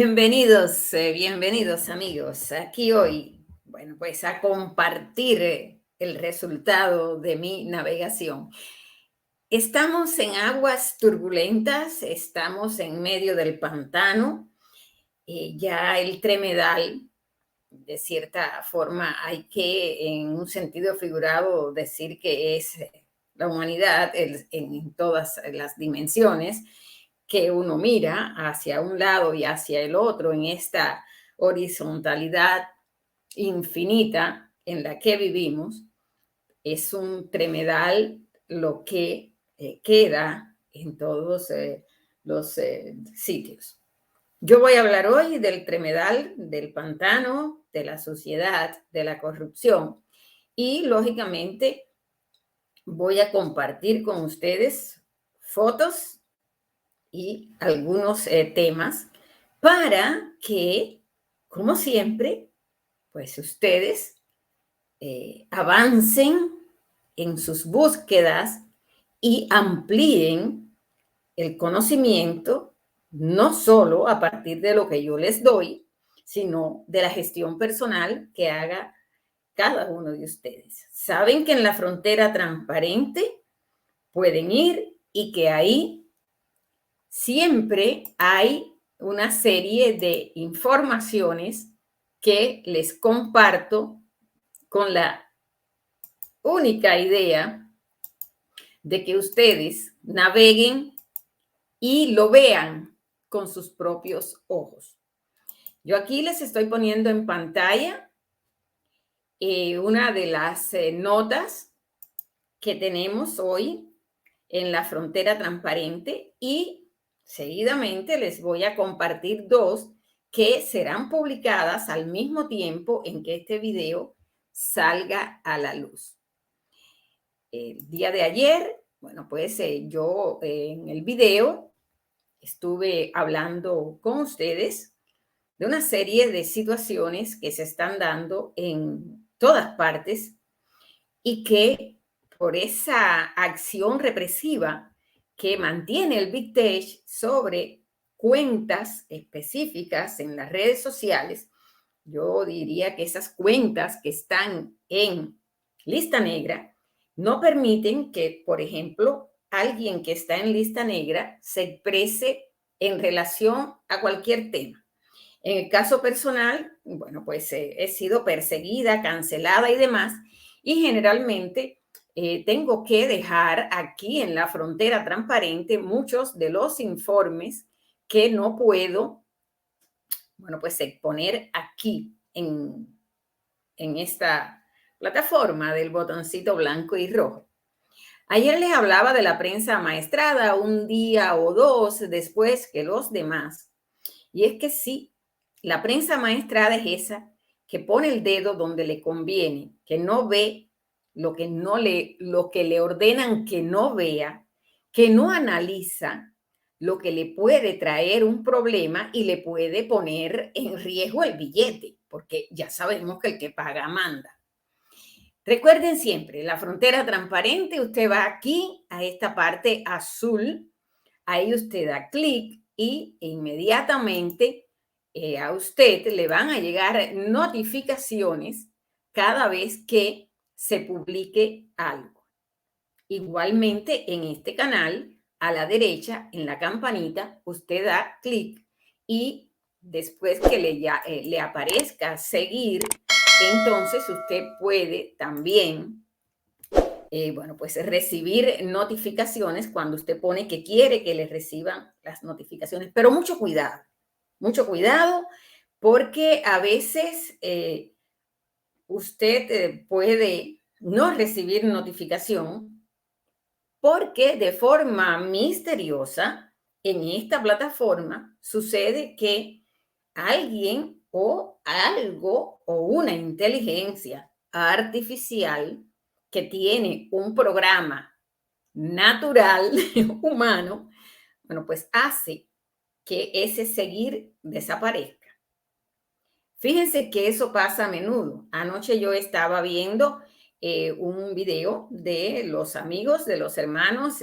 Bienvenidos amigos. Aquí hoy, bueno, pues a compartir el resultado de mi navegación. Estamos en aguas turbulentas, estamos en medio del pantano. Ya el Tremedal, de cierta forma, hay que, en un sentido figurado, decir que es la humanidad en todas las dimensiones que uno mira hacia un lado y hacia el otro en esta horizontalidad infinita en la que vivimos. Es un tremedal lo que queda en todos los sitios. Yo voy a hablar hoy del tremedal, del pantano, de la suciedad, de la corrupción y, lógicamente, voy a compartir con ustedes fotos y algunos temas para que, como siempre, pues ustedes avancen en sus búsquedas y amplíen el conocimiento, no solo a partir de lo que yo les doy, sino de la gestión personal que haga cada uno de ustedes. Saben que en la frontera transparente pueden ir y que ahí siempre hay una serie de informaciones que les comparto con la única idea de que ustedes naveguen y lo vean con sus propios ojos. Yo aquí les estoy poniendo en pantalla una de las notas que tenemos hoy en la frontera transparente y seguidamente les voy a compartir dos que serán publicadas al mismo tiempo en que este video salga a la luz. El día de ayer, bueno, pues yo en el video estuve hablando con ustedes de una serie de situaciones que se están dando en todas partes y que por esa acción represiva que mantiene el Big Tech sobre cuentas específicas en las redes sociales, yo diría que esas cuentas que están en lista negra no permiten que, por ejemplo, alguien que está en lista negra se exprese en relación a cualquier tema. En el caso personal, bueno, pues he sido perseguida, cancelada y demás, y generalmente tengo que dejar aquí en la frontera transparente muchos de los informes que no puedo, bueno, pues exponer aquí en esta plataforma del botoncito blanco y rojo. Ayer les hablaba de la prensa amaestrada un día o dos después que los demás. Y es que sí, la prensa maestrada es esa que pone el dedo donde le conviene, que no ve lo que le ordenan que no vea, que no analiza lo que le puede traer un problema y le puede poner en riesgo el billete, porque ya sabemos que el que paga manda. Recuerden siempre, la frontera transparente, usted va aquí a esta parte azul, ahí usted da clic y inmediatamente a usted le van a llegar notificaciones cada vez que se publique algo. Igualmente en este canal, a la derecha, en la campanita, usted da clic y después que le aparezca seguir, entonces usted puede también, bueno, pues recibir notificaciones cuando usted pone que quiere que le reciban las notificaciones. Pero mucho cuidado, porque a veces usted puede no recibir notificación porque de forma misteriosa en esta plataforma sucede que alguien o algo o una inteligencia artificial que tiene un programa natural humano, bueno, pues hace que ese seguir desaparezca. Fíjense que eso pasa a menudo. Anoche yo estaba viendo un video de los amigos, de los hermanos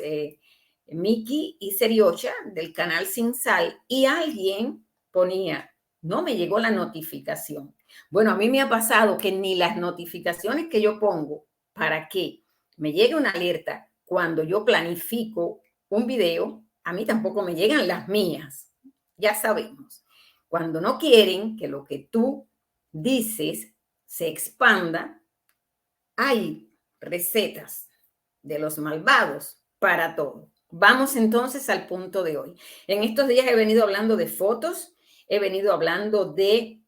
Miki y Seriocha del canal Sin Sal y alguien ponía, no me llegó la notificación. Bueno, a mí me ha pasado que ni las notificaciones que yo pongo para que me llegue una alerta cuando yo planifico un video, a mí tampoco me llegan las mías. Ya sabemos, cuando no quieren que lo que tú dices se expanda, hay recetas de los malvados para todo. Vamos entonces al punto de hoy. En estos días he venido hablando de fotos, he venido hablando de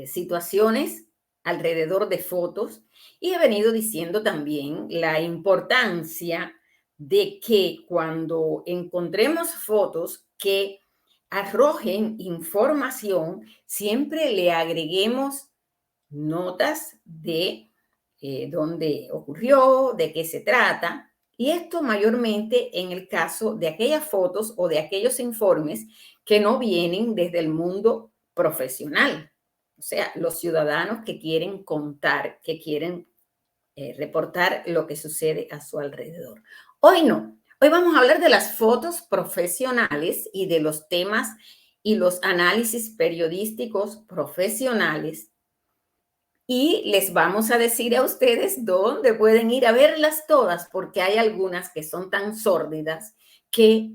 situaciones alrededor de fotos y he venido diciendo también la importancia de que cuando encontremos fotos que arrojen información, siempre le agreguemos notas de dónde ocurrió, de qué se trata. Y esto mayormente en el caso de aquellas fotos o de aquellos informes que no vienen desde el mundo profesional. O sea, los ciudadanos que quieren contar, que quieren reportar lo que sucede a su alrededor. Hoy no. Hoy vamos a hablar de las fotos profesionales y de los temas y los análisis periodísticos profesionales. Y les vamos a decir a ustedes dónde pueden ir a verlas todas, porque hay algunas que son tan sórdidas que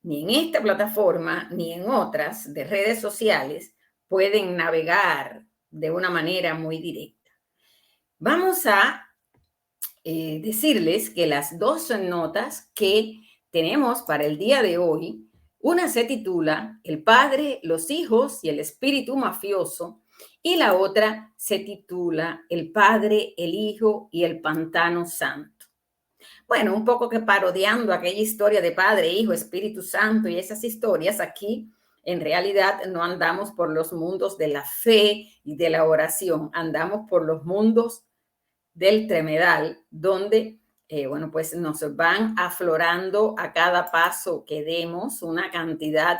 ni en esta plataforma ni en otras de redes sociales pueden navegar de una manera muy directa. Vamos a decirles que las dos notas que tenemos para el día de hoy, una se titula El Padre, los Hijos y el Espíritu Mafioso, y la otra se titula El Padre, el Hijo y el Pantano Santo. Bueno, un poco que parodiando aquella historia de Padre, Hijo, Espíritu Santo y esas historias, aquí en realidad no andamos por los mundos de la fe y de la oración, andamos por los mundos del tremedal, donde, bueno, pues nos van aflorando a cada paso que demos una cantidad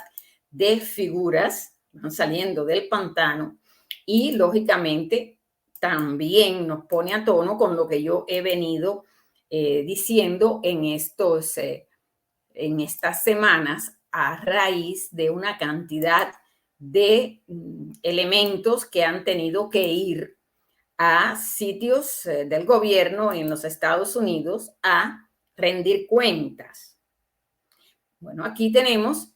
de figuras, van saliendo del pantano y lógicamente también nos pone a tono con lo que yo he venido diciendo en estas semanas a raíz de una cantidad de elementos que han tenido que ir a sitios del gobierno en los Estados Unidos a rendir cuentas. Bueno, aquí tenemos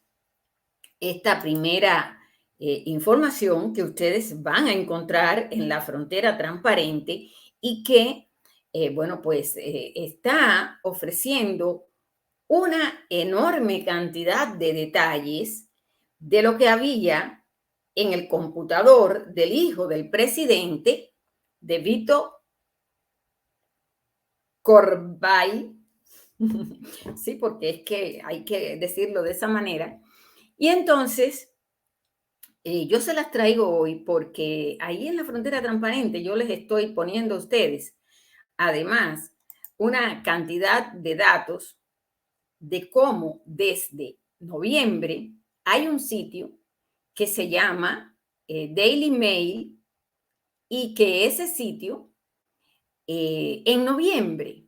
esta primera información que ustedes van a encontrar en la frontera transparente y que, bueno, pues está ofreciendo una enorme cantidad de detalles de lo que había en el computador del hijo del presidente, de Vito Corbay, sí, porque es que hay que decirlo de esa manera. Y entonces, yo se las traigo hoy porque ahí en la frontera transparente yo les estoy poniendo a ustedes, además, una cantidad de datos de cómo desde noviembre hay un sitio que se llama Daily Mail y que ese sitio en noviembre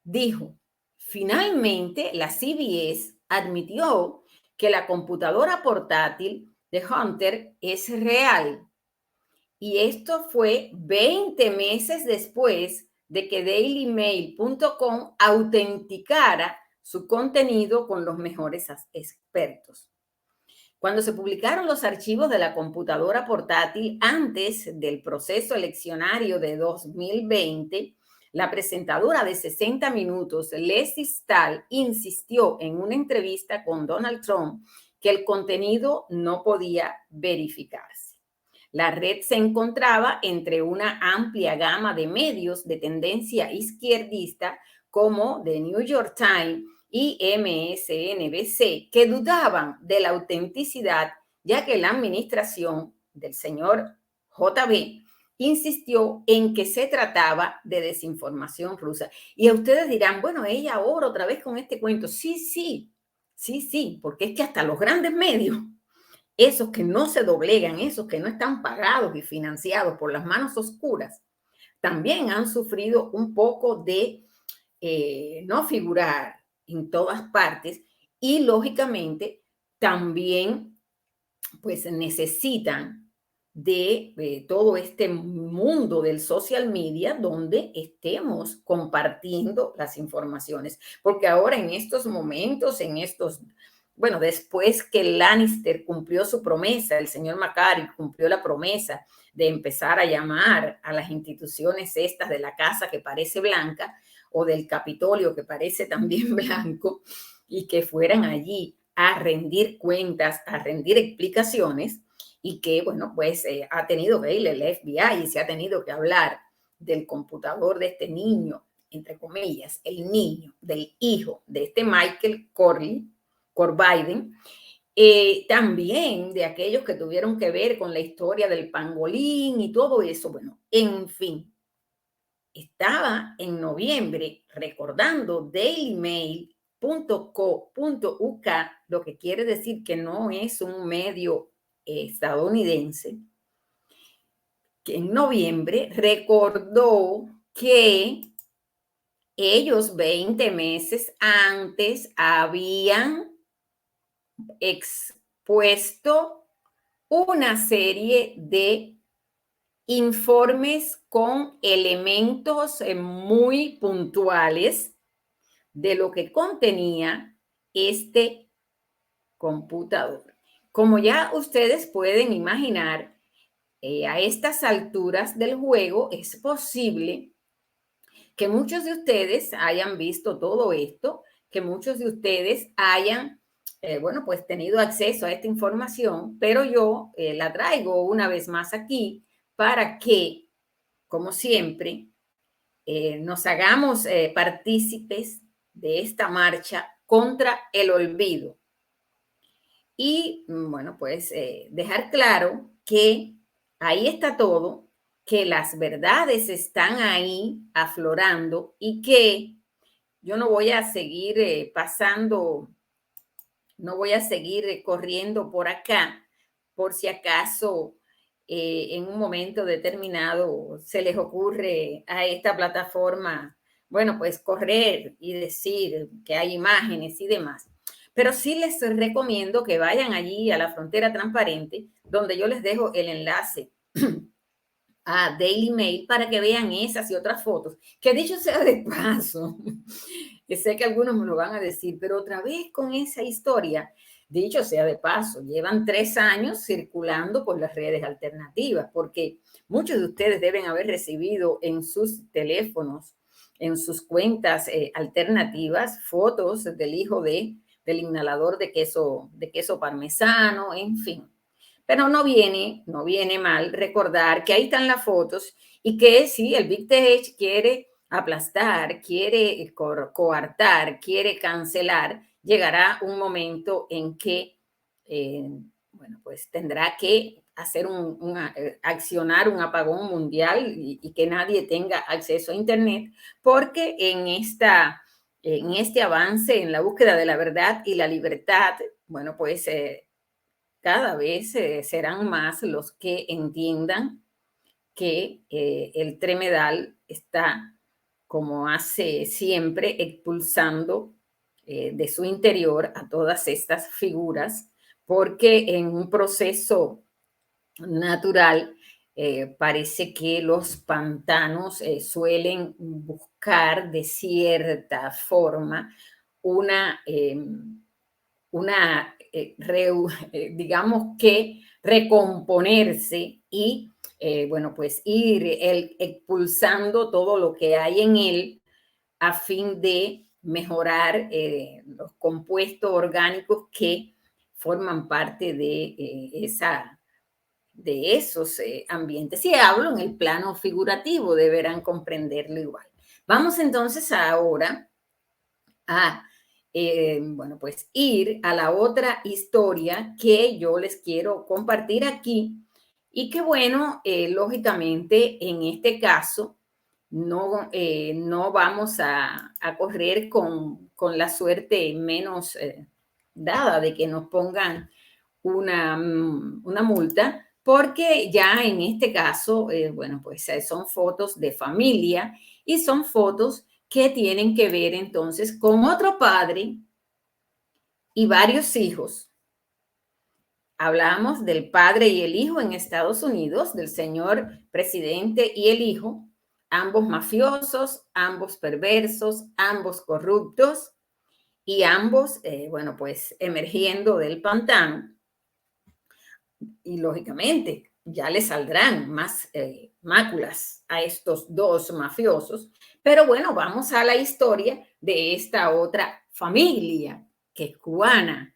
dijo, finalmente la CBS admitió que la computadora portátil de Hunter es real. Y esto fue 20 meses después de que dailymail.com autenticara su contenido con los mejores expertos. Cuando se publicaron los archivos de la computadora portátil antes del proceso eleccionario de 2020, la presentadora de 60 minutos, Leslie Stahl, insistió en una entrevista con Donald Trump que el contenido no podía verificarse. La red se encontraba entre una amplia gama de medios de tendencia izquierdista como The New York Times y MSNBC, que dudaban de la autenticidad, ya que la administración del señor JB insistió en que se trataba de desinformación rusa. Y a ustedes dirán, bueno, ella ahora otra vez con este cuento. Sí, porque es que hasta los grandes medios, esos que no se doblegan, esos que no están pagados y financiados por las manos oscuras, también han sufrido un poco de no figurar en todas partes y lógicamente también pues necesitan de todo este mundo del social media donde estemos compartiendo las informaciones. Porque ahora en estos momentos, bueno, después que Lannister cumplió su promesa, el señor Macari cumplió la promesa de empezar a llamar a las instituciones estas de la casa que parece blanca o del Capitolio que parece también blanco y que fueran allí a rendir cuentas, a rendir explicaciones y que, bueno, pues ha tenido que ir el FBI y se ha tenido que hablar del computador de este niño, entre comillas, el niño del hijo de este Michael Corbiden, también de aquellos que tuvieron que ver con la historia del pangolín y todo eso. Bueno, en fin, estaba en noviembre recordando dailymail.co.uk, lo que quiere decir que no es un medio estadounidense, que en noviembre recordó que ellos 20 meses antes habían expuesto una serie de informes con elementos muy puntuales de lo que contenía este computador. Como ya ustedes pueden imaginar, a estas alturas del juego es posible que muchos de ustedes hayan visto todo esto, que muchos de ustedes hayan, bueno, pues tenido acceso a esta información, pero yo la traigo una vez más aquí para que, como siempre, nos hagamos partícipes de esta marcha contra el olvido. Y bueno, pues dejar claro que ahí está todo, que las verdades están ahí aflorando y que yo no voy a seguir no voy a seguir corriendo por acá por si acaso en un momento determinado se les ocurre a esta plataforma, bueno, pues correr y decir que hay imágenes y demás. Pero sí les recomiendo que vayan allí a la Frontera Transparente, donde yo les dejo el enlace a Daily Mail para que vean esas y otras fotos. Que dicho sea de paso, que sé que algunos me lo van a decir, pero otra vez con esa historia, dicho sea de paso, llevan 3 años circulando por las redes alternativas, porque muchos de ustedes deben haber recibido en sus teléfonos, en sus cuentas alternativas, fotos del hijo del inhalador de queso parmesano, en fin. Pero no viene mal recordar que ahí están las fotos y que sí, el Big Tech quiere aplastar, quiere coartar, quiere cancelar, llegará un momento en que, bueno, pues tendrá que hacer accionar un apagón mundial y que nadie tenga acceso a Internet, porque en este avance, en la búsqueda de la verdad y la libertad, bueno, pues cada vez serán más los que entiendan que el Tremedal está, como hace siempre, expulsando de su interior a todas estas figuras, porque en un proceso natural parece que los pantanos suelen buscar de cierta forma una... digamos que recomponerse y, bueno, pues ir expulsando todo lo que hay en él a fin de mejorar los compuestos orgánicos que forman parte de esos ambientes. Si hablo en el plano figurativo, deberán comprenderlo igual. Vamos entonces ahora a bueno, pues ir a la otra historia que yo les quiero compartir aquí y que bueno, lógicamente en este caso no vamos a correr con la suerte menos dada de que nos pongan una multa, porque ya en este caso, bueno, pues son fotos de familia y son fotos que tienen que ver entonces con otro padre y varios hijos Hablamos del padre y el hijo en Estados Unidos, del señor presidente y el hijo, ambos mafiosos, ambos perversos, ambos corruptos y ambos, bueno, pues emergiendo del pantano. Y lógicamente ya le saldrán más máculas a estos dos mafiosos. Pero bueno, vamos a la historia de esta otra familia que es cubana,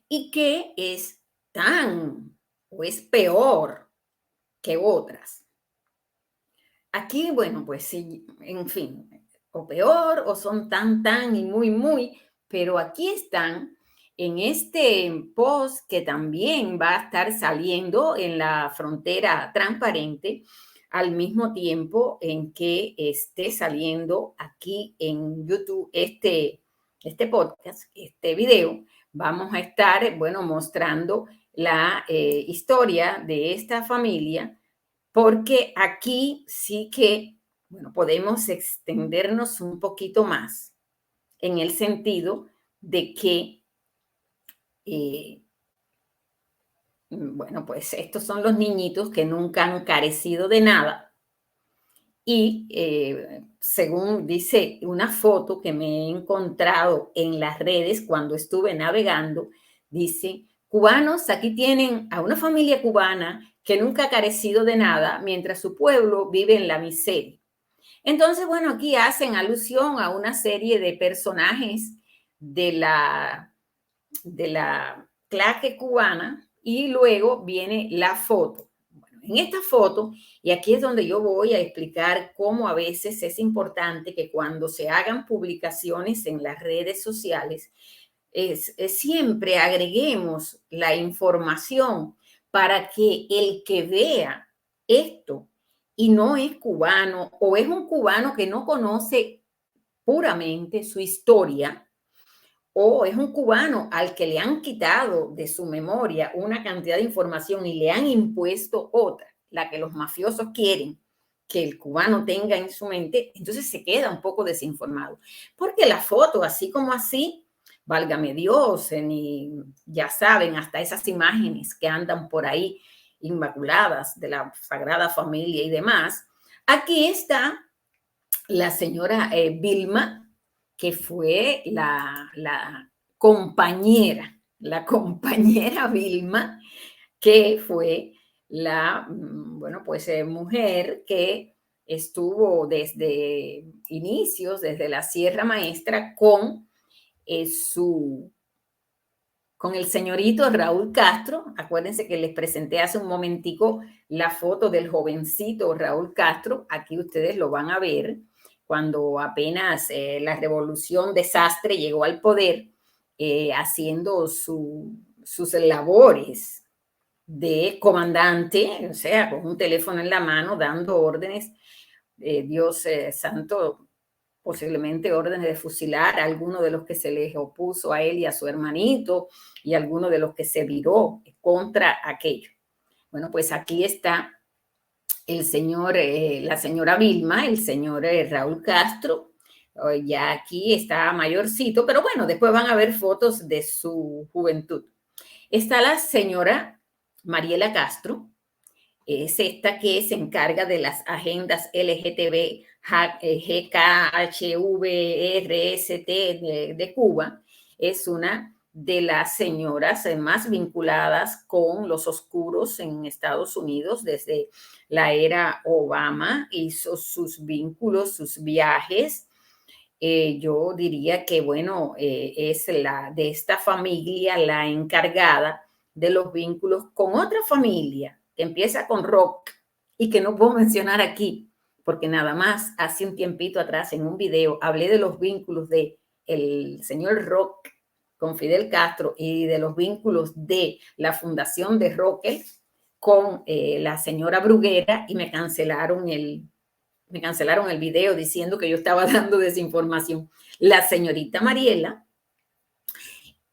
y que es tan o es peor que otras. Aquí, bueno, pues sí, en fin, o peor, o son tan y muy, pero aquí están en este post que también va a estar saliendo en la frontera transparente al mismo tiempo en que esté saliendo aquí en YouTube este podcast, este video. Vamos a estar, bueno, mostrando la historia de esta familia, porque aquí sí que, bueno, podemos extendernos un poquito más en el sentido de que, bueno, pues estos son los niñitos que nunca han carecido de nada y según dice una foto que me he encontrado en las redes cuando estuve navegando, dice, cubanos, aquí tienen a una familia cubana que nunca ha carecido de nada mientras su pueblo vive en la miseria. Entonces, bueno, aquí hacen alusión a una serie de personajes de la claque cubana y luego viene la foto. Bueno, en esta foto, y aquí es donde yo voy a explicar cómo a veces es importante que cuando se hagan publicaciones en las redes sociales, siempre agreguemos la información para que el que vea esto y no es cubano o es un cubano que no conoce puramente su historia, o es un cubano al que le han quitado de su memoria una cantidad de información y le han impuesto otra, la que los mafiosos quieren que el cubano tenga en su mente, entonces se queda un poco desinformado. Porque la foto, así como así, válgame Dios, ni, ya saben, hasta esas imágenes que andan por ahí inmaculadas de la Sagrada Familia y demás, aquí está la señora Vilma, que fue la compañera Vilma, que fue bueno, pues mujer que estuvo desde inicios, desde la Sierra Maestra, eh, su, con el señorito Raúl Castro. Acuérdense que les presenté hace un momentico la foto del jovencito Raúl Castro. Aquí ustedes lo van a ver cuando apenas la revolución desastre llegó al poder, haciendo sus labores de comandante, o sea, con un teléfono en la mano, dando órdenes, Dios santo, posiblemente órdenes de fusilar a alguno de los que se les opuso a él y a su hermanito, y alguno de los que se viró contra aquello. Bueno, pues aquí está el señor, la señora Vilma, el señor Raúl Castro, ya aquí está mayorcito, pero bueno, después van a ver fotos de su juventud. Está la señora Mariela Castro, es esta que se encarga de las agendas LGTB, GKHV, RST de Cuba. Es una de las señoras más vinculadas con los oscuros en Estados Unidos desde la era Obama. Hizo sus vínculos, sus viajes. Yo diría que, bueno, es la de esta familia la encargada de los vínculos con otra familia que empieza con Rock y que no puedo mencionar aquí, porque nada más hace un tiempito atrás en un video hablé de los vínculos de el señor Rock con Fidel Castro y de los vínculos de la fundación de Roque con la señora Bruguera, y me cancelaron el video diciendo que yo estaba dando desinformación. La señorita Mariela,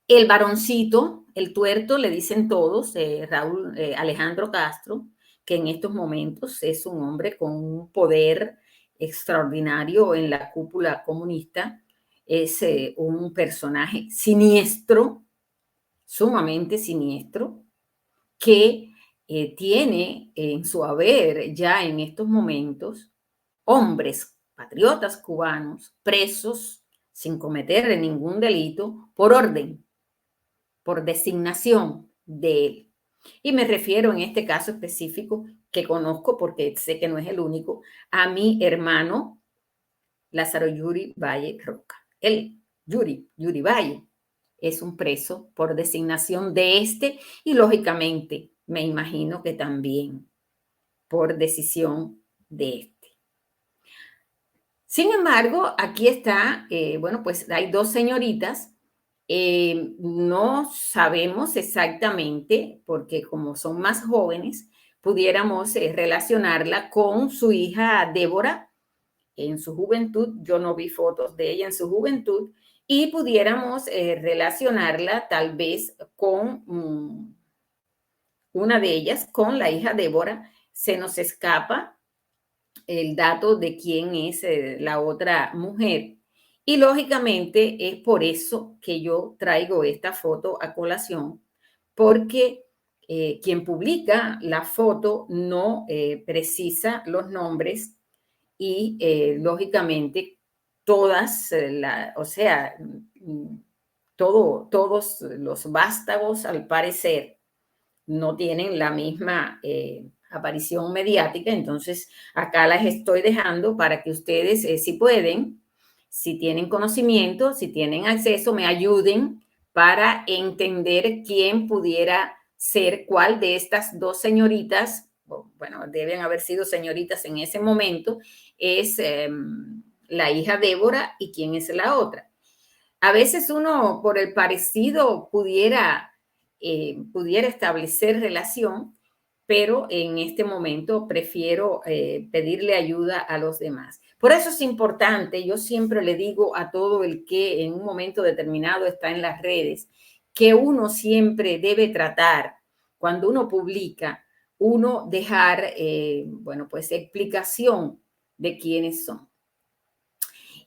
el varoncito, el tuerto, le dicen todos, Raúl Alejandro Castro, que en estos momentos es un hombre con un poder extraordinario en la cúpula comunista, es un personaje siniestro, sumamente siniestro que tiene en su haber ya en estos momentos hombres patriotas cubanos presos sin cometer ningún delito por orden, por designación de él. Y me refiero en este caso específico que conozco porque sé que no es el único, a mi hermano Lázaro Yuri Valle Roca. Él, Yuri Valle, es un preso por designación de este y lógicamente me imagino que también por decisión de este. Sin embargo, aquí está, bueno, pues hay dos señoritas, no sabemos exactamente, porque como son más jóvenes, pudiéramos relacionarla con su hija Débora en su juventud. Yo no vi fotos de ella en su juventud y pudiéramos relacionarla tal vez con una de ellas, con la hija Débora. Se nos escapa el dato de quién es la otra mujer. Y lógicamente es por eso que yo traigo esta foto a colación, porque quien publica la foto no precisa los nombres y lógicamente todas, o sea, todos los vástagos al parecer no tienen la misma aparición mediática, entonces acá las estoy dejando para que ustedes, si pueden, si tienen conocimiento, si tienen acceso, me ayuden para entender quién pudiera ser cuál de estas dos señoritas, bueno, deben haber sido señoritas en ese momento, es la hija Débora y quién es la otra. A veces uno por el parecido pudiera establecer relación, pero en este momento prefiero pedirle ayuda a los demás. Por eso es importante, yo siempre le digo a todo el que en un momento determinado está en las redes, que uno siempre debe tratar, cuando uno publica, uno dejar, bueno, pues explicación de quiénes son.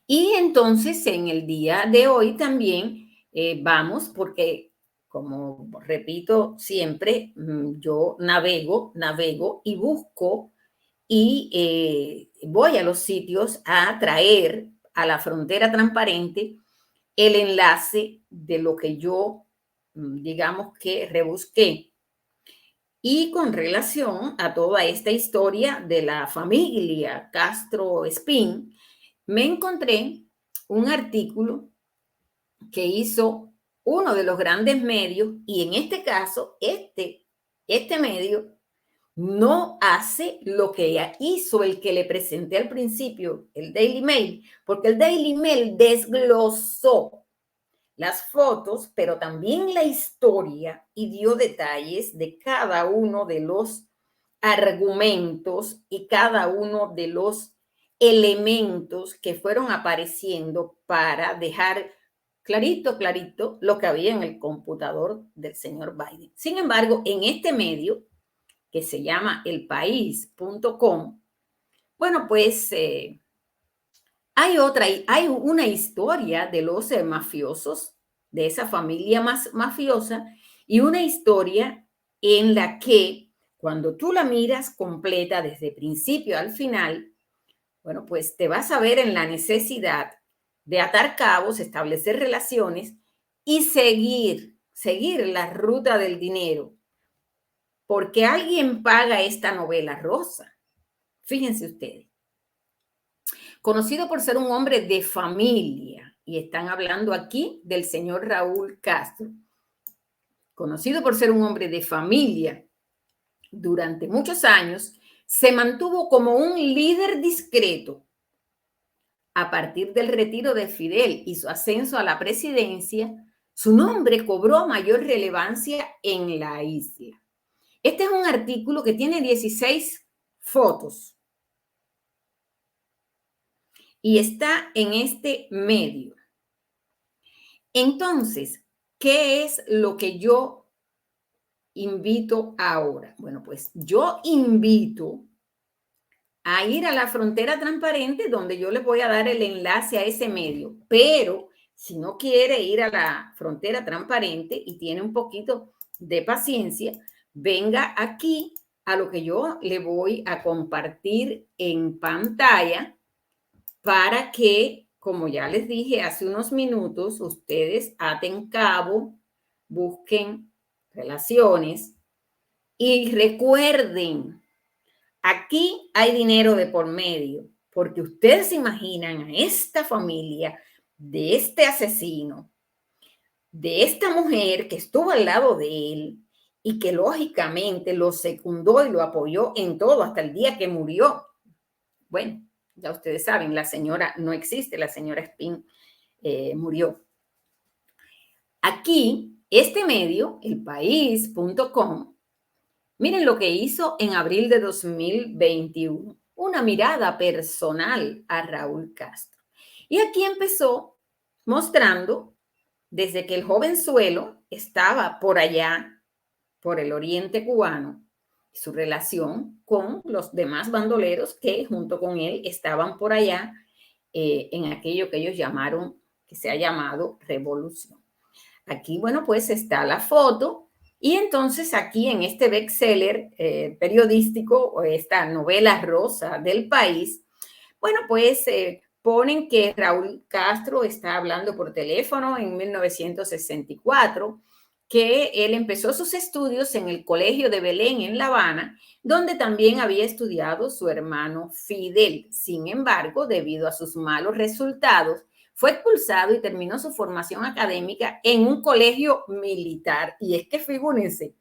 Y entonces en el día de hoy también vamos, porque como repito siempre, yo navego y busco y voy a los sitios a traer a la frontera transparente el enlace de lo que yo, digamos que rebusqué. Y con relación a toda esta historia de la familia Castro Espín, me encontré un artículo que hizo uno de los grandes medios y en este caso, este medio no hace lo que hizo el que le presenté al principio, el Daily Mail, porque el Daily Mail desglosó las fotos, pero también la historia y dio detalles de cada uno de los argumentos y cada uno de los elementos que fueron apareciendo para dejar clarito lo que había en el computador del señor Biden. Sin embargo, en este medio, que se llama elpaís.com, bueno, pues hay una historia de los mafiosos, de esa familia mafiosa, y una historia en la que cuando tú la miras completa desde principio al final, bueno, pues te vas a ver en la necesidad de atar cabos, establecer relaciones y seguir la ruta del dinero, porque alguien paga esta novela rosa. Fíjense ustedes. Conocido por ser un hombre de familia, y están hablando aquí del señor Raúl Castro, conocido por ser un hombre de familia durante muchos años, se mantuvo como un líder discreto. A partir del retiro de Fidel y su ascenso a la presidencia, su nombre cobró mayor relevancia en la isla. Este es un artículo que tiene 16 fotos y está en este medio. Entonces, ¿qué es lo que yo invito ahora? Bueno, pues yo invito a ir a la frontera transparente donde yo les voy a dar el enlace a ese medio, pero Si no quiere ir a la frontera transparente y tiene un poquito de paciencia, venga aquí a lo que yo le voy a compartir en pantalla para que, como ya les dije hace unos minutos, ustedes aten cabo, busquen relaciones y recuerden, aquí hay dinero de por medio, porque ustedes se imaginan a esta familia de este asesino, de esta mujer que estuvo al lado de él y que lógicamente lo secundó y lo apoyó en todo hasta el día que murió. Bueno, ya ustedes saben, la señora no existe, la señora Spin murió. Aquí, este medio, elpaís.com, miren lo que hizo en abril de 2021, una mirada personal a Raúl Castro. Y aquí empezó mostrando desde que el jovenzuelo estaba por allá, por el oriente cubano, su relación con los demás bandoleros que junto con él estaban por allá en aquello que ellos llamaron, que se ha llamado revolución. Aquí, bueno, pues está la foto y entonces aquí en este bestseller periodístico, esta novela rosa del país, bueno, pues ponen que Raúl Castro está hablando por teléfono en 1964, que él empezó sus estudios en el Colegio de Belén en La Habana, donde también había estudiado su hermano Fidel. Sin embargo, debido a sus malos resultados, fue expulsado y terminó su formación académica en un colegio militar. Y es que figúrense,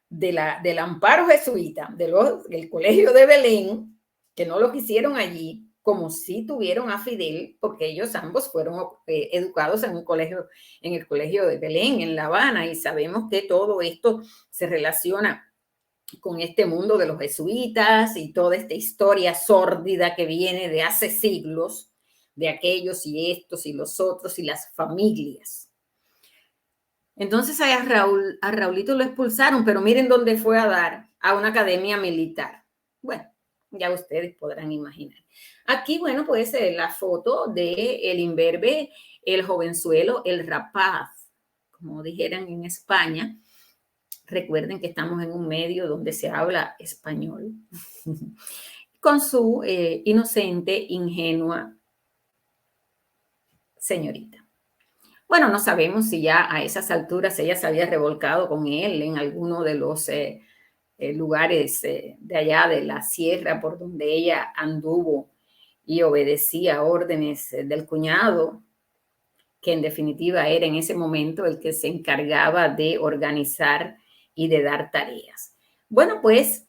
del amparo jesuita, del colegio de Belén, que no lo quisieron allí, como si tuvieron a Fidel, porque ellos ambos fueron educados en en el colegio de Belén, en La Habana, y sabemos que todo esto se relaciona con este mundo de los jesuitas y toda esta historia sórdida que viene de hace siglos, de aquellos y estos y los otros y las familias. Entonces a Raulito lo expulsaron, pero miren dónde fue a dar, a una academia militar. Bueno, ya ustedes podrán imaginar. Aquí, bueno, pues la foto de el imberbe, el jovenzuelo, el rapaz, como dijeran en España. Recuerden que estamos en un medio donde se habla español. Con su inocente, ingenua señorita. Bueno, no sabemos si ya a esas alturas ella se había revolcado con él en alguno de los lugares de allá de la sierra por donde ella anduvo y obedecía órdenes del cuñado, que en definitiva era en ese momento el que se encargaba de organizar y de dar tareas. Bueno, pues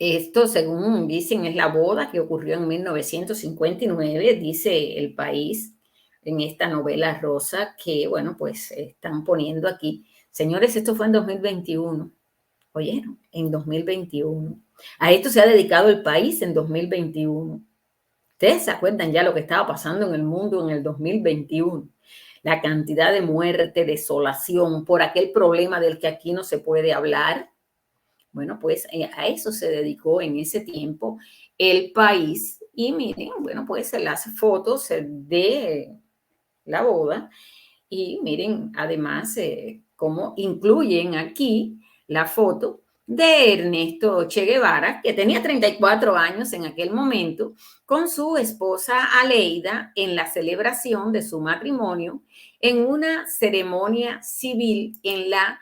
esto, según dicen, es la boda que ocurrió en 1959, dice El País, en esta novela rosa que, bueno, pues están poniendo aquí. Señores, esto fue en 2021. ¿Oyeron? En 2021. A esto se ha dedicado El País en 2021. Ustedes se acuerdan ya lo que estaba pasando en el mundo en el 2021. La cantidad de muerte, desolación por aquel problema del que aquí no se puede hablar. Bueno, pues a eso se dedicó en ese tiempo El País. Y miren, bueno, pues las fotos de la boda. Y miren, además, cómo incluyen aquí la foto de Ernesto Che Guevara, que tenía 34 años en aquel momento, con su esposa Aleida en la celebración de su matrimonio en una ceremonia civil en la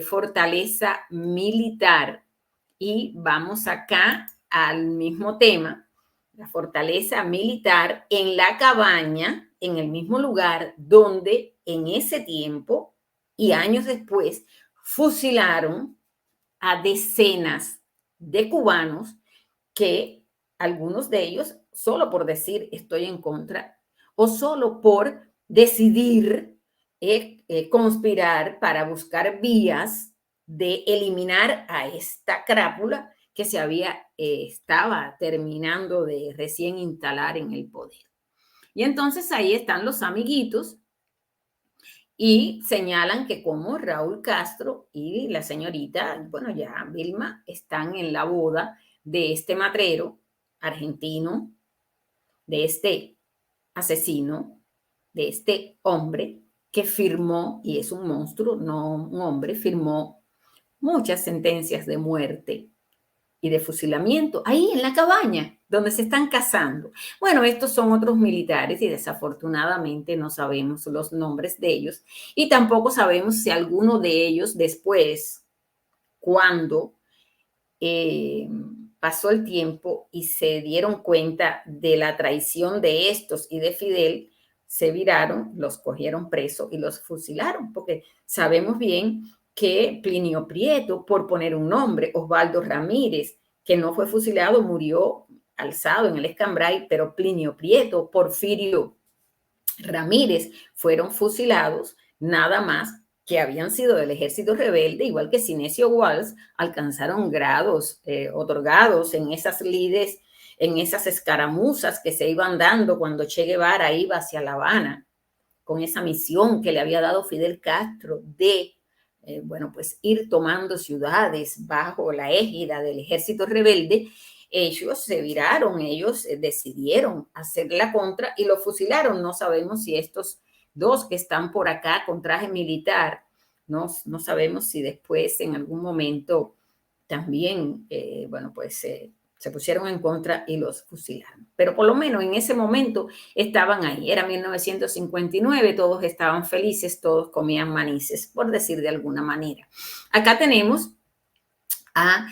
fortaleza militar. Y vamos acá al mismo tema, la fortaleza militar en la cabaña, en el mismo lugar donde en ese tiempo y años después fusilaron a decenas de cubanos que algunos de ellos, solo por decir estoy en contra o solo por decidir conspirar para buscar vías de eliminar a esta crápula que estaba terminando de recién instalar en el poder. Y entonces ahí están los amiguitos y señalan que como Raúl Castro y la señorita, bueno, ya Vilma, están en la boda de este matrero argentino, de este asesino, de este hombre que firmó, y es un monstruo, no un hombre, firmó muchas sentencias de muerte y de fusilamiento, ahí en la cabaña donde se están casando. Bueno, estos son otros militares y desafortunadamente no sabemos los nombres de ellos y tampoco sabemos si alguno de ellos después, cuando eh, pasó el tiempo y se dieron cuenta de la traición de estos y de Fidel, se viraron, los cogieron presos y los fusilaron, porque sabemos bien que Plinio Prieto, por poner un nombre, Osvaldo Ramírez, que no fue fusilado, murió alzado en el Escambray, pero Plinio Prieto, Porfirio Ramírez fueron fusilados, nada más que habían sido del ejército rebelde, igual que Sinesio Walsh, alcanzaron grados otorgados en esas lides, en esas escaramuzas que se iban dando cuando Che Guevara iba hacia La Habana, con esa misión que le había dado Fidel Castro de, bueno, pues ir tomando ciudades bajo la égida del ejército rebelde. Ellos se viraron, ellos decidieron hacer la contra y lo fusilaron. No sabemos si estos dos que están por acá con traje militar, no sabemos si después en algún momento también, bueno, pues se pusieron en contra y los fusilaron. Pero por lo menos en ese momento estaban ahí. Era 1959, todos estaban felices, todos comían manices, por decir de alguna manera. Acá tenemos a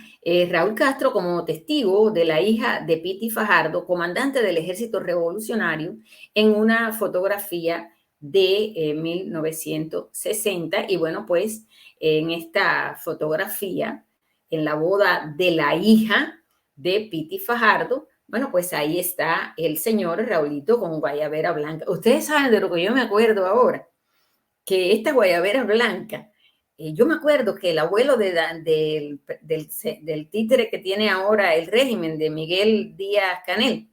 Raúl Castro como testigo de la hija de Piti Fajardo, comandante del Ejército Revolucionario, en una fotografía de 1960. Y bueno, pues en esta fotografía, en la boda de la hija de Piti Fajardo, bueno, pues ahí está el señor Raulito con guayabera blanca. Ustedes saben de lo que yo me acuerdo ahora, que esta guayabera blanca, yo me acuerdo que el abuelo del títere que tiene ahora el régimen de Miguel Díaz Canel,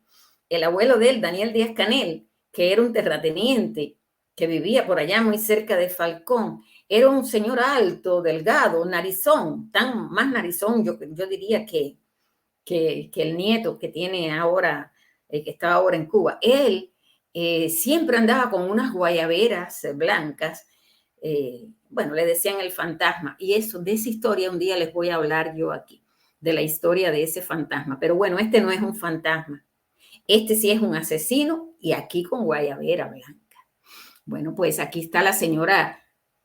el abuelo de él, Daniel Díaz Canel, que era un terrateniente que vivía por allá muy cerca de Falcón, era un señor alto, delgado, narizón, tan más narizón, yo diría que el nieto que tiene ahora, que está ahora en Cuba. Él siempre andaba con unas guayaberas blancas, bueno, le decían el fantasma, y eso, de esa historia un día les voy a hablar yo aquí, de la historia de ese fantasma, pero bueno, este no es un fantasma, este sí es un asesino y aquí con guayabera blanca. Bueno, pues aquí está la señora,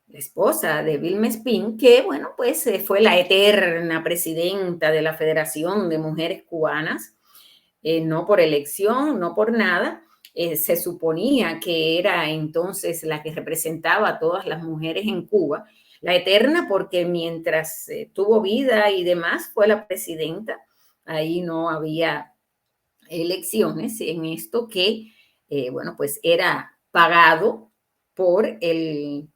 la esposa de Vilma Espín, que bueno, pues fue la eterna presidenta de la Federación de Mujeres Cubanas, no por elección, no por nada. Se suponía que era entonces la que representaba a todas las mujeres en Cuba, la eterna porque mientras tuvo vida y demás fue la presidenta, ahí no había elecciones en esto que, bueno, pues era pagado por el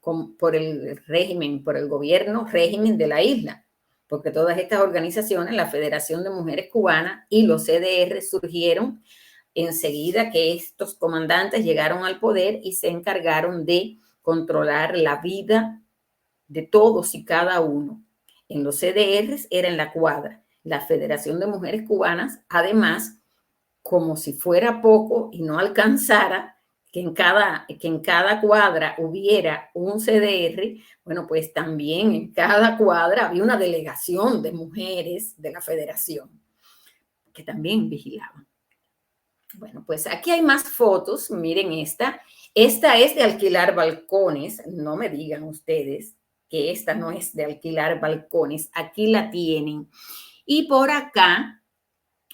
régimen, por el gobierno régimen de la isla, porque todas estas organizaciones, la Federación de Mujeres Cubanas y los CDR surgieron enseguida que estos comandantes llegaron al poder y se encargaron de controlar la vida de todos y cada uno. En los CDRs era en la cuadra. La Federación de Mujeres Cubanas, además, como si fuera poco y no alcanzara que en cada cuadra hubiera un CDR, bueno, pues también en cada cuadra había una delegación de mujeres de la federación que también vigilaban. Bueno, pues aquí hay más fotos, miren esta. Esta es de alquilar balcones, no me digan ustedes que esta no es de alquilar balcones, aquí la tienen. Y por acá,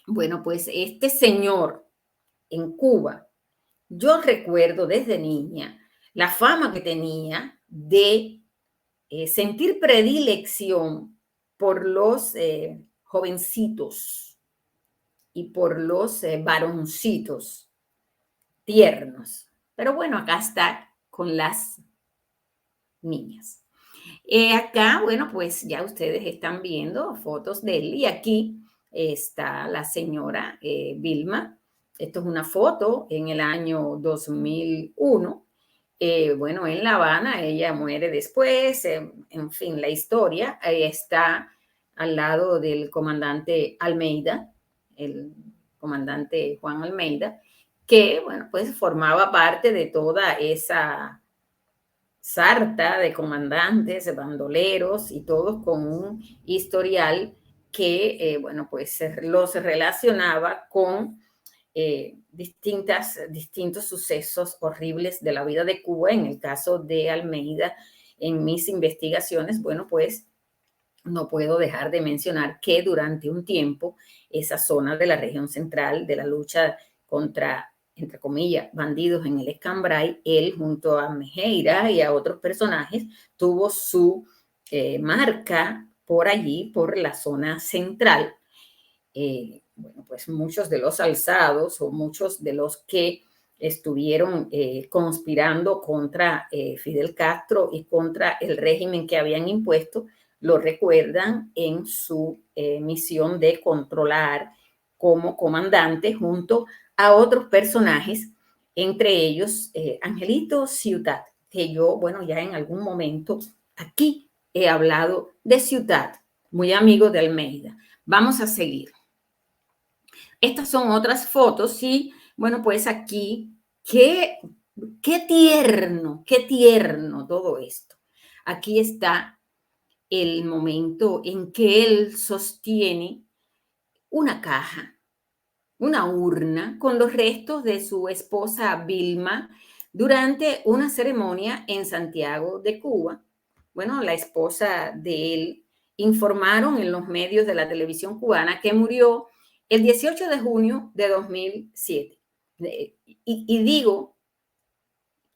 bueno, pues este señor en Cuba, yo recuerdo desde niña la fama que tenía de sentir predilección por los jovencitos y por los varoncitos tiernos. Pero bueno, acá está con las niñas. Acá, bueno, pues ya ustedes están viendo fotos de él y aquí está la señora Vilma. Esto es una foto en el año 2001. Bueno, en La Habana, ella muere después, en fin, la historia está al lado del comandante Almeida, el comandante Juan Almeida, que, bueno, pues formaba parte de toda esa sarta de comandantes, bandoleros y todos con un historial que, bueno, pues los relacionaba con distintos sucesos horribles de la vida de Cuba. En el caso de Almeida, en mis investigaciones, bueno, pues no puedo dejar de mencionar que durante un tiempo esa zona de la región central de la lucha contra, entre comillas, bandidos en el Escambray, él junto a Mejeira y a otros personajes tuvo su marca por allí, por la zona central. Bueno, pues muchos de los alzados o muchos de los que estuvieron conspirando contra Fidel Castro y contra el régimen que habían impuesto, lo recuerdan en su misión de controlar como comandante junto a otros personajes, entre ellos Angelito Ciutat, que yo, bueno, ya en algún momento aquí he hablado de Ciutat, muy amigo de Almeida. Vamos a seguir. Estas son otras fotos y, bueno, pues aquí, qué tierno todo esto. Aquí está el momento en que él sostiene una caja, una urna con los restos de su esposa Vilma durante una ceremonia en Santiago de Cuba. Bueno, la esposa de él informaron en los medios de la televisión cubana que murió el 18 de junio de 2007. Y digo,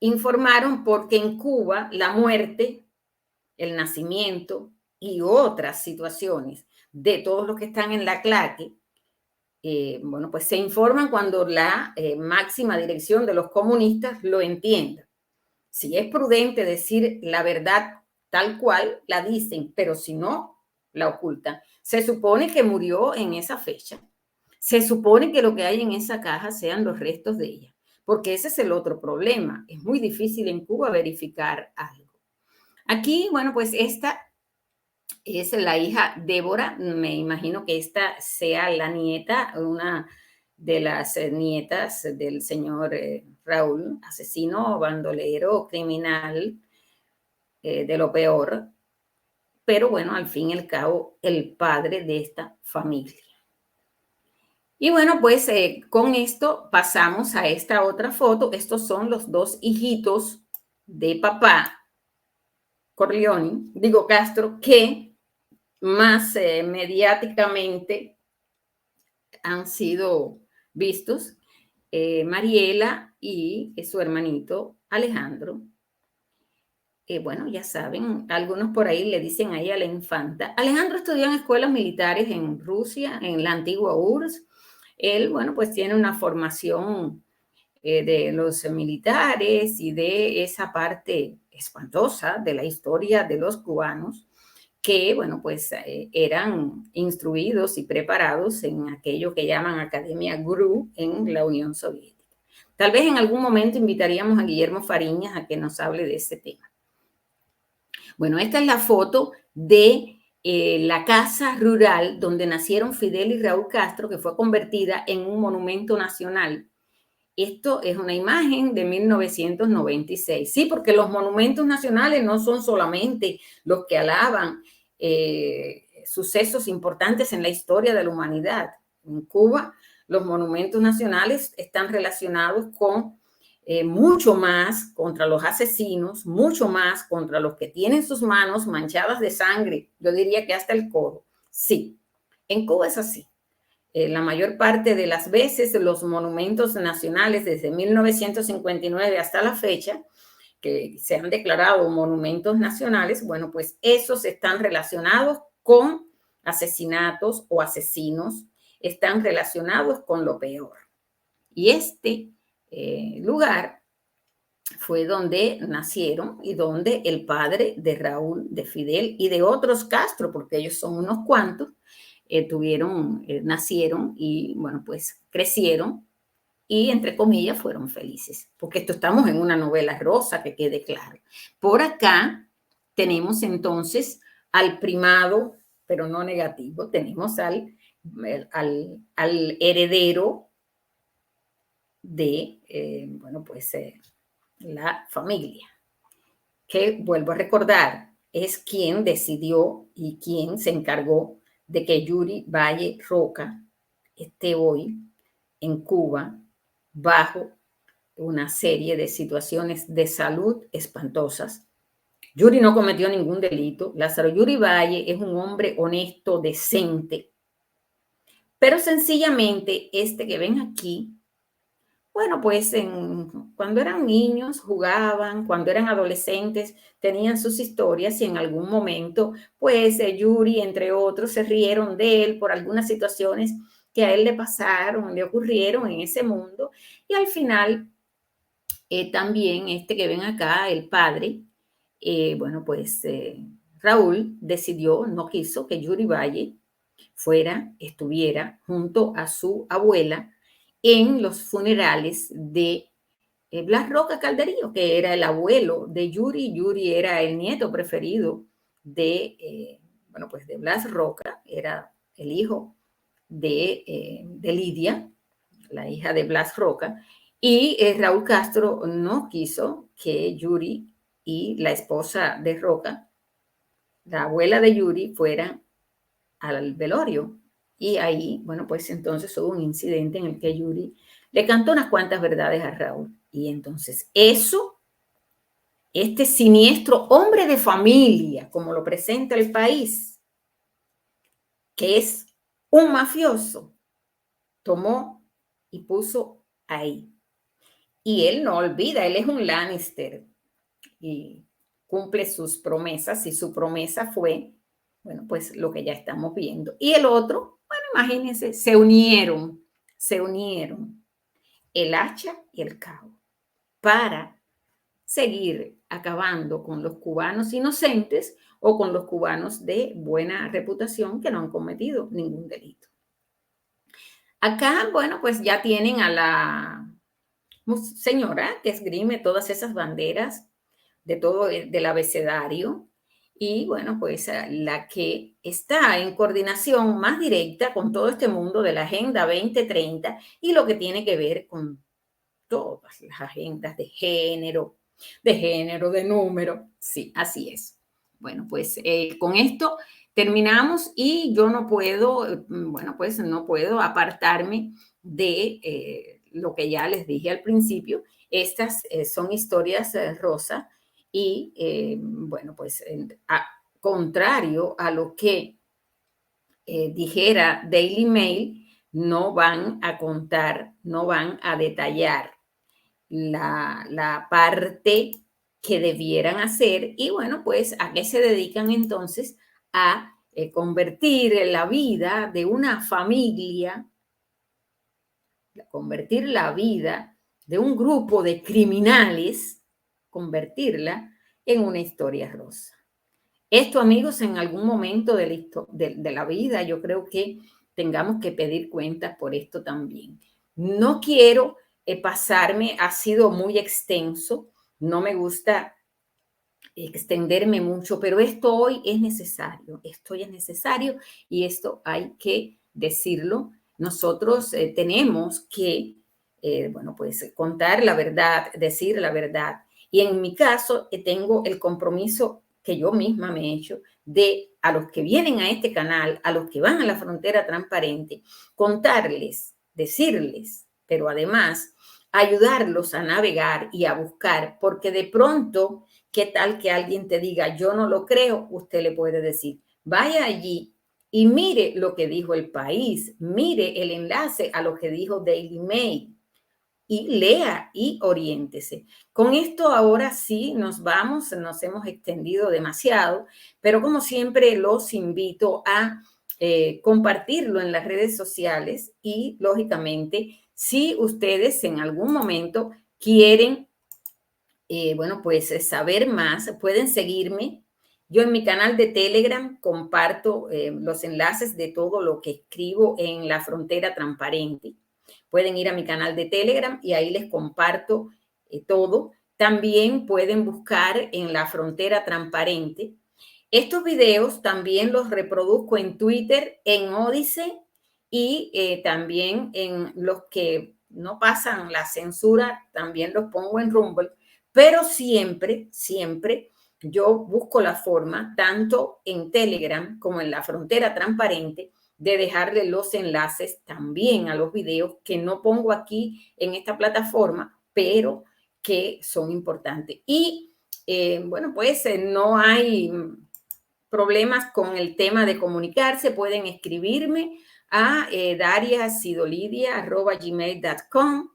informaron porque en Cuba la muerte, el nacimiento y otras situaciones de todos los que están en la claque, bueno, pues se informan cuando la máxima dirección de los comunistas lo entienda. Si es prudente decir la verdad tal cual, la dicen, pero si no, la ocultan. Se supone que murió en esa fecha. Se supone que lo que hay en esa caja sean los restos de ella, porque ese es el otro problema. Es muy difícil en Cuba verificar algo. Aquí, bueno, pues esta es la hija Débora. Me imagino que esta sea la nieta, una de las nietas del señor Raúl, asesino, bandolero, criminal, de lo peor, pero bueno, al fin y al cabo, el padre de esta familia. Y bueno, pues con esto pasamos a esta otra foto. Estos son los dos hijitos de papá Corleone, digo Castro, que más mediáticamente han sido vistos, Mariela y su hermanito Alejandro. Bueno, ya saben, algunos por ahí le dicen ahí a la infanta. Alejandro estudió en escuelas militares en Rusia, en la antigua URSS. Él, bueno, pues tiene una formación de los militares y de esa parte espantosa de la historia de los cubanos que, bueno, pues eran instruidos y preparados en aquello que llaman Academia GRU en la Unión Soviética. Tal vez en algún momento invitaríamos a Guillermo Fariñas a que nos hable de ese tema. Bueno, esta es la foto de la casa rural donde nacieron Fidel y Raúl Castro, que fue convertida en un monumento nacional. Esto es una imagen de 1996. Sí, porque los monumentos nacionales no son solamente los que alaban sucesos importantes en la historia de la humanidad. En Cuba, los monumentos nacionales están relacionados con mucho más contra los asesinos, mucho más contra los que tienen sus manos manchadas de sangre. Yo diría que hasta el codo. Sí, en Cuba es así. La mayor parte de las veces los monumentos nacionales desde 1959 hasta la fecha, que se han declarado monumentos nacionales, bueno, pues esos están relacionados con asesinatos o asesinos, están relacionados con lo peor. Y este lugar fue donde nacieron y donde el padre de Raúl, de Fidel y de otros Castro, porque ellos son unos cuantos, nacieron y, bueno, pues crecieron y, entre comillas, fueron felices. Porque esto estamos en una novela rosa, que quede claro. Por acá tenemos entonces al primado, pero no negativo, tenemos al heredero de, la familia, que vuelvo a recordar, es quien decidió y quien se encargó de que Yuri Valle Roca esté hoy en Cuba bajo una serie de situaciones de salud espantosas. Yuri no cometió ningún delito. Lázaro Yuri Valle es un hombre honesto, decente, pero sencillamente este que ven aquí, bueno, pues cuando eran niños jugaban, cuando eran adolescentes tenían sus historias y en algún momento, pues Yuri, entre otros, se rieron de él por algunas situaciones que a él le pasaron, le ocurrieron en ese mundo y al final también este que ven acá, el padre, Raúl decidió, no quiso que Yuri Valle estuviera junto a su abuela en los funerales de Blas Roca Calderillo, que era el abuelo de Yuri. Yuri era el nieto preferido de Blas Roca, era el hijo de Lidia, la hija de Blas Roca, y Raúl Castro no quiso que Yuri y la esposa de Roca, la abuela de Yuri, fueran al velorio. Y ahí, bueno, pues entonces hubo un incidente en el que Yuri le cantó unas cuantas verdades a Raúl. Y entonces este siniestro hombre de familia, como lo presenta el país, que es un mafioso, tomó y puso ahí. Y él no olvida, él es un Lannister y cumple sus promesas y su promesa fue, bueno, pues lo que ya estamos viendo. Y el otro, bueno, imagínense, se unieron el hacha y el cabo para seguir acabando con los cubanos inocentes o con los cubanos de buena reputación que no han cometido ningún delito. Acá, bueno, pues ya tienen a la señora que esgrime todas esas banderas de todo del abecedario y bueno, pues la que está en coordinación más directa con todo este mundo de la Agenda 2030 y lo que tiene que ver con todas las agendas de número. Sí, así es. Bueno, pues con esto terminamos y yo no puedo, bueno, pues no puedo apartarme de lo que ya les dije al principio. Estas son historias rosa y, bueno, pues contrario a lo que dijera Daily Mail, no van a contar, no van a detallar la parte que debieran hacer y bueno, pues a qué se dedican entonces a convertir la vida de una familia, convertir la vida de un grupo de criminales, convertirla en una historia rosa. Esto, amigos, en algún momento de la vida, yo creo que tengamos que pedir cuentas por esto también. No quiero pasarme, ha sido muy extenso, no me gusta extenderme mucho, pero esto hoy es necesario, y esto hay que decirlo. Nosotros tenemos que, bueno, pues contar la verdad, decir la verdad. Y en mi caso, tengo el compromiso que yo misma me he hecho de a los que vienen a este canal, a los que van a la frontera transparente, contarles, decirles, pero además ayudarlos a navegar y a buscar, porque de pronto, ¿qué tal que alguien te diga, yo no lo creo? Usted le puede decir, vaya allí y mire lo que dijo El País, mire el enlace a lo que dijo Daily Mail y lea y oriéntese. Con esto ahora sí nos vamos, nos hemos extendido demasiado, pero como siempre los invito a compartirlo en las redes sociales y lógicamente si ustedes en algún momento quieren, bueno, pues saber más, pueden seguirme. Yo en mi canal de Telegram comparto los enlaces de todo lo que escribo en La Frontera Transparente. Pueden ir a mi canal de Telegram y ahí les comparto todo. También pueden buscar en La Frontera Transparente. Estos videos también los reproduzco en Twitter, en Odysee y también en los que no pasan la censura, también los pongo en Rumble, pero siempre, siempre yo busco la forma, tanto en Telegram como en la Frontera Transparente, de dejarle los enlaces también a los videos que no pongo aquí en esta plataforma, pero que son importantes. Y bueno, pues no hay problemas con el tema de comunicarse, pueden escribirme a dariasidolidia@gmail.com.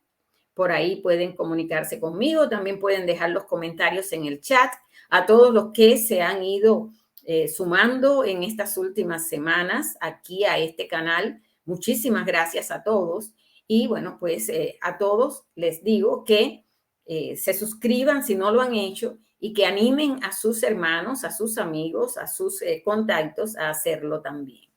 Por ahí pueden comunicarse conmigo, también pueden dejar los comentarios en el chat. A todos los que se han ido sumando en estas últimas semanas aquí a este canal, muchísimas gracias a todos. Y bueno, pues a todos les digo que se suscriban si no lo han hecho y que animen a sus hermanos, a sus amigos, a sus contactos a hacerlo también.